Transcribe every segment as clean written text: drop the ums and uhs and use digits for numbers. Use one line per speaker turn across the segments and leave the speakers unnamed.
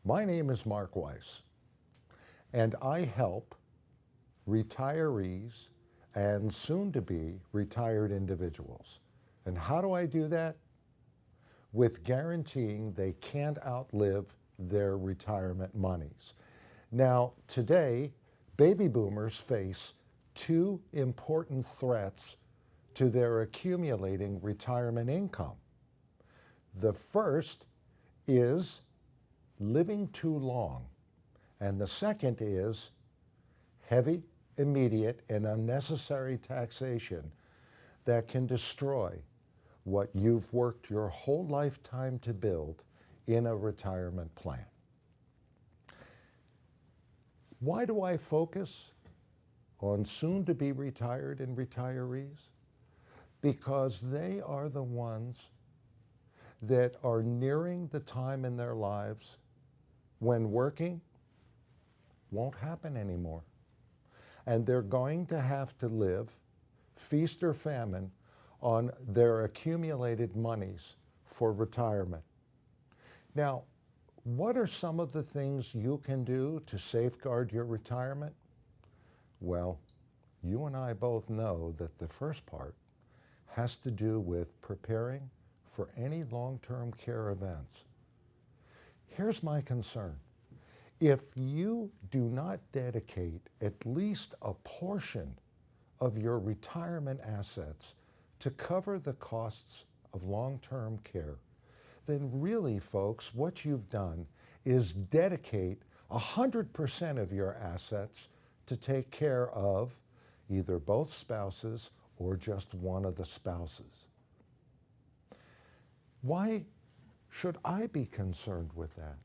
My name is Marc Weiss, and I help retirees and soon-to-be retired individuals. And how do I do that? With guaranteeing they can't outlive their retirement monies. Now, today, baby boomers face two important threats to their accumulating retirement income. The first is living too long, and the second is heavy, immediate, and unnecessary taxation that can destroy what you've worked your whole lifetime to build in a retirement plan. Why do I focus on soon-to-be retired and retirees? Because they are the ones that are nearing the time in their lives when working won't happen anymore. And they're going to have to live, feast or famine, on their accumulated monies for retirement. Now, what are some of the things you can do to safeguard your retirement? Well, you and I both know that the first part has to do with preparing for any long-term care events. Here's my concern. If you do not dedicate at least a portion of your retirement assets to cover the costs of long-term care, then really, folks, what you've done is dedicate 100% of your assets to take care of either both spouses or just one of the spouses. Why should I be concerned with that?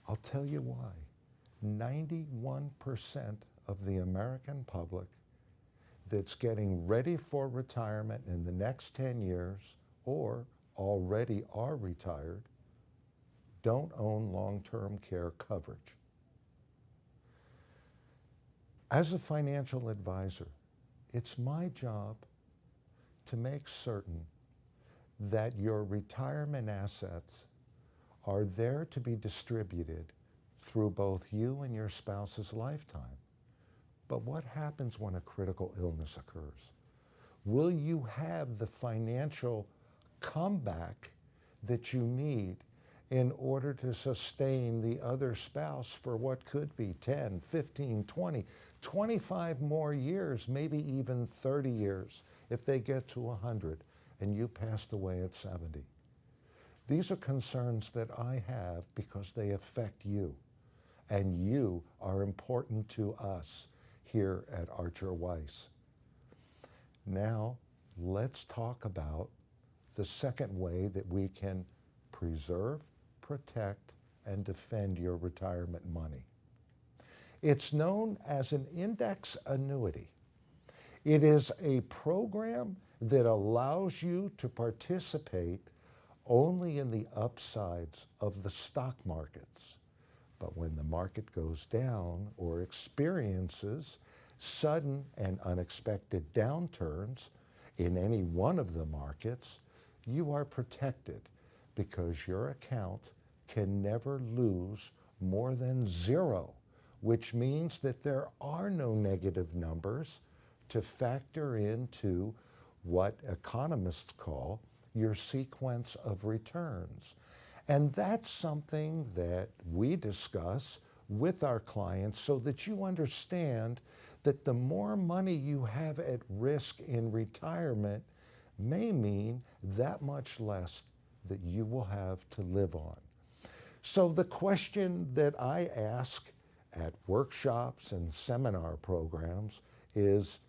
I'll tell you why. 91% of the American public that's getting ready for retirement in the next 10 years or already are retired don't own long-term care coverage. As a financial advisor, it's my job to make certain that your retirement assets are there to be distributed through both you and your spouse's lifetime. But what happens when a critical illness occurs? Will you have the financial comeback that you need in order to sustain the other spouse for what could be 10, 15, 20, 25 more years, maybe even 30 years if they get to 100 and you passed away at 70? These are concerns that I have because they affect you, and you are important to us here at Archer Weiss. Now, let's talk about the second way that we can preserve, protect, and defend your retirement money. It's known as an index annuity. It is a program that allows you to participate only in the upsides of the stock markets. But when the market goes down or experiences sudden and unexpected downturns in any one of the markets, you are protected because your account can never lose more than zero, which means that there are no negative numbers to factor into what economists call your sequence of returns. And that's something that we discuss with our clients so that you understand that the more money you have at risk in retirement may mean that much less that you will have to live on. So the question that I ask at workshops and seminar programs is,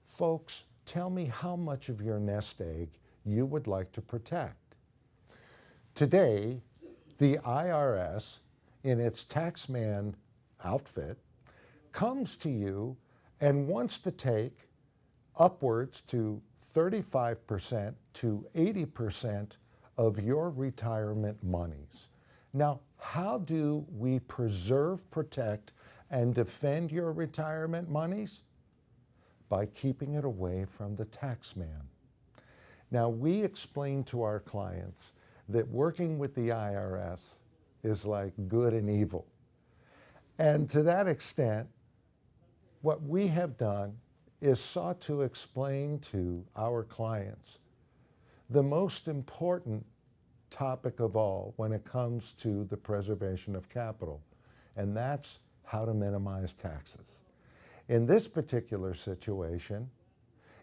folks, tell me how much of your nest egg you would like to protect. Today, the IRS, in its taxman outfit, comes to you and wants to take upwards to 35% to 80% of your retirement monies. Now, how do we preserve, protect, and defend your retirement monies? By keeping it away from the taxman. Now, we explain to our clients that working with the IRS is like good and evil. And to that extent, what we have done is sought to explain to our clients the most important topic of all when it comes to the preservation of capital, and that's how to minimize taxes. In this particular situation,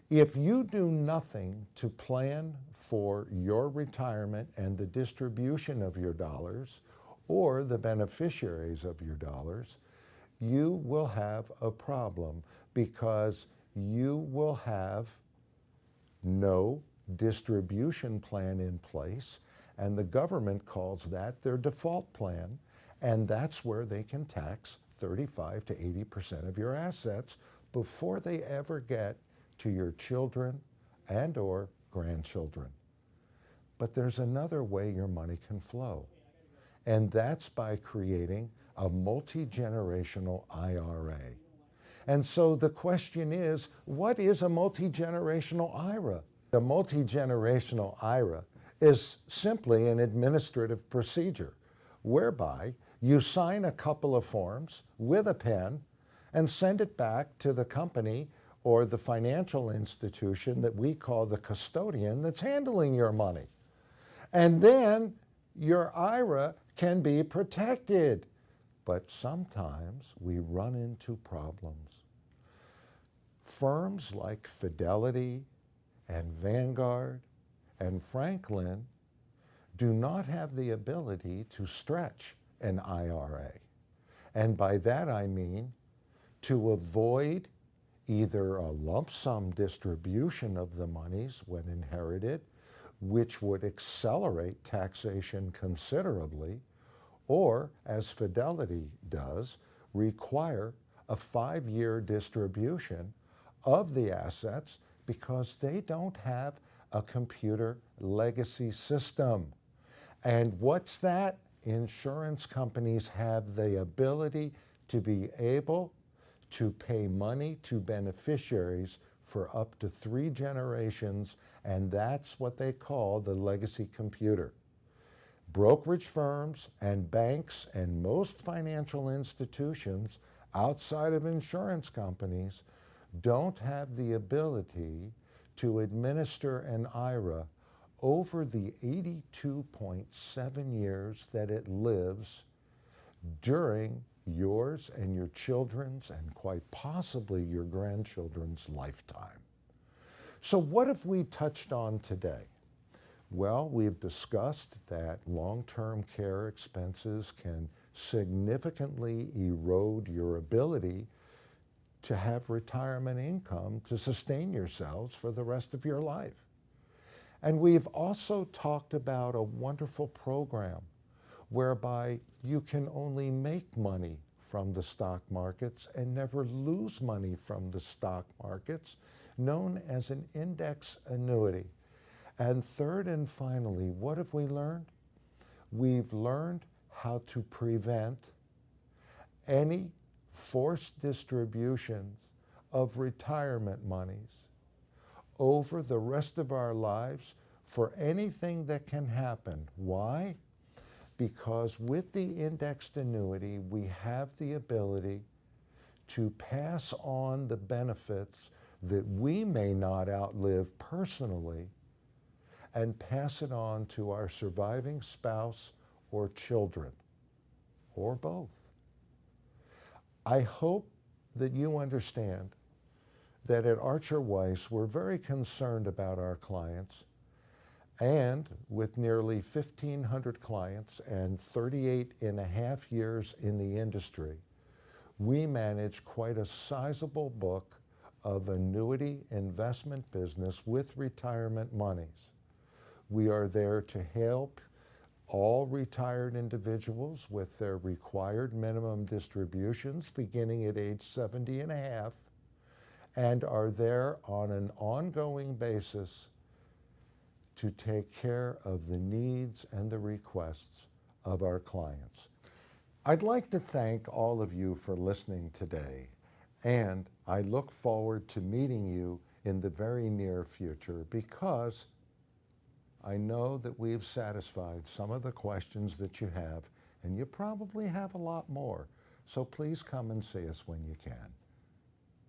if you do nothing to plan for your retirement and the distribution of your dollars or the beneficiaries of your dollars, you will have a problem because you will have no distribution plan in place, and the government calls that their default plan, and that's where they can tax 35 to 80% of your assets before they ever get to your children and or grandchildren. But there's another way your money can flow, and that's by creating a multi-generational IRA. And so the question is, what is a multi-generational IRA? A multi-generational IRA is simply an administrative procedure whereby you sign a couple of forms with a pen and send it back to the company or the financial institution that we call the custodian that's handling your money. And then your IRA can be protected. But sometimes we run into problems. Firms like Fidelity and Vanguard and Franklin do not have the ability to stretch an IRA. And by that I mean to avoid either a lump sum distribution of the monies when inherited, which would accelerate taxation considerably, or, as Fidelity does, require a 5-year distribution of the assets because they don't have a computer legacy system. And what's that? Insurance companies have the ability to be able to pay money to beneficiaries for up to 3 generations, and that's what they call the legacy computer. Brokerage firms and banks and most financial institutions outside of insurance companies don't have the ability to administer an IRA over the 82.7 years that it lives during yours and your children's and quite possibly your grandchildren's lifetime. So what have we touched on today? Well, we've discussed that long-term care expenses can significantly erode your ability to have retirement income to sustain yourselves for the rest of your life. And we've also talked about a wonderful program whereby you can only make money from the stock markets and never lose money from the stock markets, known as an index annuity. And third and finally, what have we learned? We've learned how to prevent any forced distributions of retirement monies over the rest of our lives for anything that can happen. Why? Because with the indexed annuity, we have the ability to pass on the benefits that we may not outlive personally and pass it on to our surviving spouse or children, or both. I hope that you understand that at Archer Weiss, we're very concerned about our clients, and with nearly 1,500 clients and 38 and a half years in the industry, we manage quite a sizable book of annuity investment business with retirement monies. We are there to help all retired individuals with their required minimum distributions beginning at age 70 and a half, and are there on an ongoing basis to take care of the needs and the requests of our clients. I'd like to thank all of you for listening today, and I look forward to meeting you in the very near future because I know that we've satisfied some of the questions that you have, and you probably have a lot more. So please come and see us when you can.